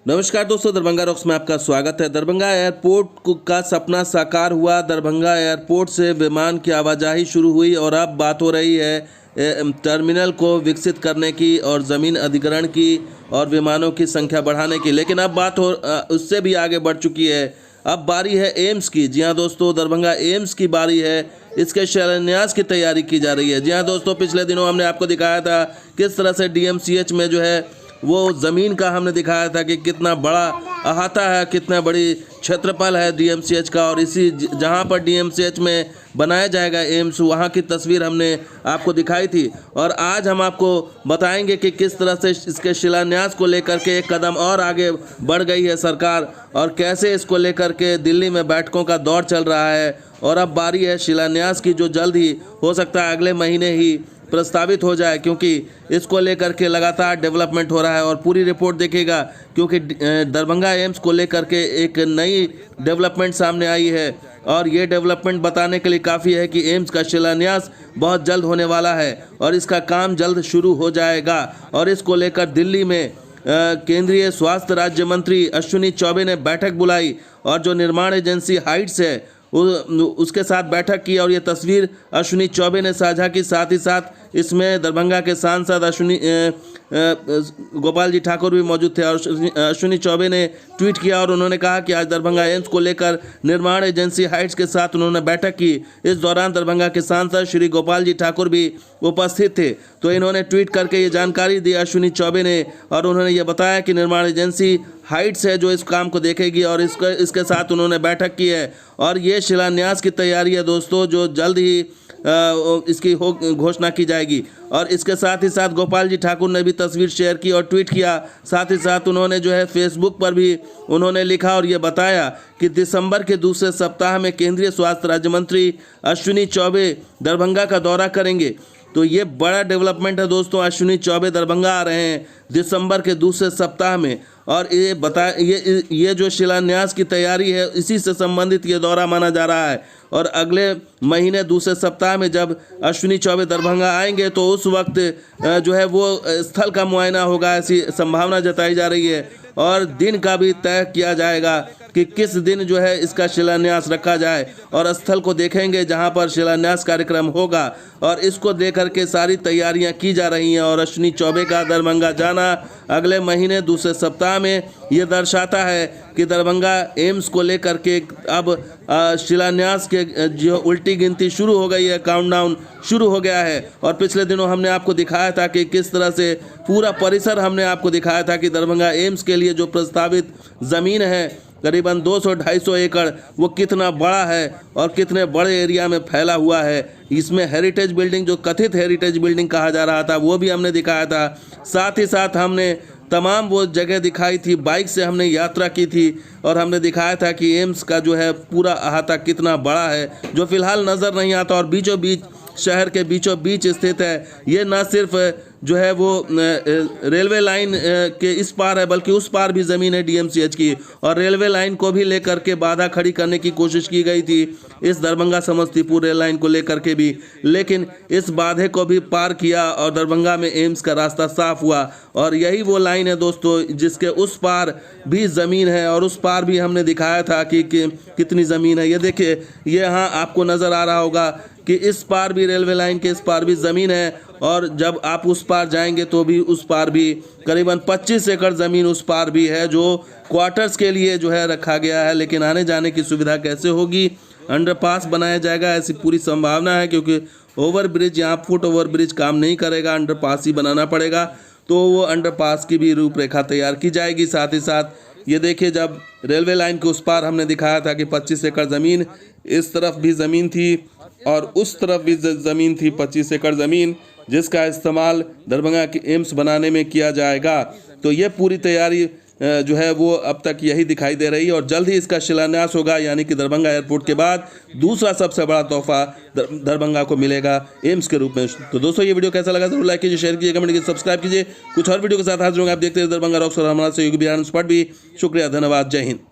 नमस्कार दोस्तों, दरभंगा रॉक्स में आपका स्वागत है। दरभंगा एयरपोर्ट का सपना साकार हुआ। दरभंगा एयरपोर्ट से विमान की आवाजाही शुरू हुई और अब बात हो रही है टर्मिनल को विकसित करने की और ज़मीन अधिग्रहण की और विमानों की संख्या बढ़ाने की। लेकिन अब बात उससे भी आगे बढ़ चुकी है। अब बारी है एम्स की। जी हाँ दोस्तों, दरभंगा एम्स की बारी है। इसके शिलान्यास की तैयारी की जा रही है। जी हाँ दोस्तों, पिछले दिनों हमने आपको दिखाया था किस तरह से डीएमसीएच में जो है वो ज़मीन का हमने दिखाया था कि कितना बड़ा अहाता है, कितना बड़ी क्षेत्रफल है डीएमसीएच का। और इसी जहाँ पर डीएमसीएच में बनाया जाएगा एम्स, वहाँ की तस्वीर हमने आपको दिखाई थी। और आज हम आपको बताएंगे कि किस तरह से इसके शिलान्यास को लेकर के एक कदम और आगे बढ़ गई है सरकार और कैसे इसको लेकर के दिल्ली में बैठकों का दौर चल रहा है। और अब बारी है शिलान्यास की, जो जल्द ही हो सकता है अगले महीने ही प्रस्तावित हो जाए, क्योंकि इसको लेकर के लगातार डेवलपमेंट हो रहा है। और पूरी रिपोर्ट देखिएगा, क्योंकि दरभंगा एम्स को लेकर के एक नई डेवलपमेंट सामने आई है। और ये डेवलपमेंट बताने के लिए काफ़ी है कि एम्स का शिलान्यास बहुत जल्द होने वाला है और इसका काम जल्द शुरू हो जाएगा। और इसको लेकर दिल्ली में केंद्रीय स्वास्थ्य राज्य मंत्री अश्विनी चौबे ने बैठक बुलाई और जो निर्माण एजेंसी हाइट्स है उसके साथ बैठक की। और ये तस्वीर अश्विनी चौबे ने साझा की। साथ ही साथ इसमें दरभंगा के सांसद गोपाल जी ठाकुर भी मौजूद थे। और अश्विनी चौबे ने ट्वीट किया और उन्होंने कहा कि आज दरभंगा एम्स को लेकर निर्माण एजेंसी हाइट्स के साथ उन्होंने बैठक की। इस दौरान दरभंगा के सांसद श्री गोपाल जी ठाकुर भी उपस्थित थे। तो इन्होंने ट्वीट करके ये जानकारी दी अश्विनी चौबे ने, और उन्होंने ये बताया कि निर्माण एजेंसी हाइट्स है जो इस काम को देखेगी और इसके साथ उन्होंने बैठक की है। और ये शिलान्यास की तैयारी है दोस्तों, जो जल्द ही इसकी घोषणा की जाएगी। और इसके साथ ही साथ गोपाल जी ठाकुर ने भी तस्वीर शेयर की और ट्वीट किया। साथ ही साथ उन्होंने जो है फेसबुक पर भी उन्होंने लिखा और ये बताया कि दिसंबर के दूसरे सप्ताह में केंद्रीय स्वास्थ्य राज्य मंत्री अश्विनी चौबे दरभंगा का दौरा करेंगे। तो ये बड़ा डेवलपमेंट है दोस्तों। अश्विनी चौबे दरभंगा आ रहे हैं दिसंबर के दूसरे सप्ताह में। और ये जो शिलान्यास की तैयारी है, इसी से संबंधित ये दौरा माना जा रहा है। और अगले महीने दूसरे सप्ताह में जब अश्विनी चौबे दरभंगा आएंगे तो उस वक्त जो है वो स्थल का मुआयना होगा, ऐसी संभावना जताई जा रही है। और दिन का भी तय किया जाएगा कि किस दिन जो है इसका शिलान्यास रखा जाए और स्थल को देखेंगे जहां पर शिलान्यास कार्यक्रम होगा। और इसको लेकर के सारी तैयारियां की जा रही हैं। और अश्विनी चौबे का दरभंगा जाना अगले महीने दूसरे सप्ताह में ये दर्शाता है कि दरभंगा एम्स को लेकर के अब शिलान्यास के जो उल्टी गिनती शुरू हो गई है, काउंटडाउन शुरू हो गया है। और पिछले दिनों हमने आपको दिखाया था कि किस तरह से पूरा परिसर हमने आपको दिखाया था कि दरभंगा एम्स के लिए जो प्रस्तावित ज़मीन है करीबन 200-250 एकड़, वो कितना बड़ा है और कितने बड़े एरिया में फैला हुआ है। इसमें हेरिटेज बिल्डिंग, जो कथित हेरिटेज बिल्डिंग कहा जा रहा था, वो भी हमने दिखाया था। साथ ही साथ हमने तमाम वो जगह दिखाई थी, बाइक से हमने यात्रा की थी और हमने दिखाया था कि एम्स का जो है पूरा अहाता कितना बड़ा है, जो फिलहाल नज़र नहीं आता और बीचों बीच शहर के बीचों बीच स्थित है। ये न सिर्फ जो है वो रेलवे लाइन के इस पार है, बल्कि उस पार भी ज़मीन है डीएमसीएच की। और रेलवे लाइन को भी लेकर के बाधा खड़ी करने की कोशिश की गई थी इस दरभंगा समस्तीपुर रेल लाइन को लेकर के भी, लेकिन इस बाधे को भी पार किया और दरभंगा में एम्स का रास्ता साफ हुआ। और यही वो लाइन है दोस्तों जिसके उस पार भी ज़मीन है और उस पार भी हमने दिखाया था कि कितनी ज़मीन है। ये देखिए, ये यहाँ आपको नज़र आ रहा होगा कि इस पार भी रेलवे लाइन के इस पार भी ज़मीन है। और जब आप उस पार जाएंगे तो भी उस पार भी करीबन 25 एकड़ ज़मीन उस पार भी है, जो क्वार्टर्स के लिए जो है रखा गया है। लेकिन आने जाने की सुविधा कैसे होगी? अंडरपास बनाया जाएगा, ऐसी पूरी संभावना है, क्योंकि ओवरब्रिज, यहाँ फुट ओवरब्रिज काम नहीं करेगा, अंडरपास ही बनाना पड़ेगा। तो वो अंडरपास की भी रूपरेखा तैयार की जाएगी। साथ ही साथ ये देखिए, जब रेलवे लाइन के उस पार हमने दिखाया था कि 25 एकड़ ज़मीन, इस तरफ भी ज़मीन थी और उस तरफ भी ज़मीन थी, 25 एकड़ ज़मीन, जिसका इस्तेमाल दरभंगा की एम्स बनाने में किया जाएगा। तो ये पूरी तैयारी जो है वो अब तक यही दिखाई दे रही है और जल्द ही इसका शिलान्यास होगा। यानी कि दरभंगा एयरपोर्ट के बाद दूसरा सबसे बड़ा तोहफा दरभंगा को मिलेगा एम्स के रूप में। तो दोस्तों, ये वीडियो कैसा लगा जरूर लाइक कीजिए, शेयर कीजिए, कमेंट कीजिए, सब्सक्राइब कीजिए। कुछ और वीडियो के साथ हाजिर होंगे। आप देखते हैं दरभंगा रॉक्स और हमारा सहयोगी बिहार स्पॉट भी। शुक्रिया, धन्यवाद, जय हिंद।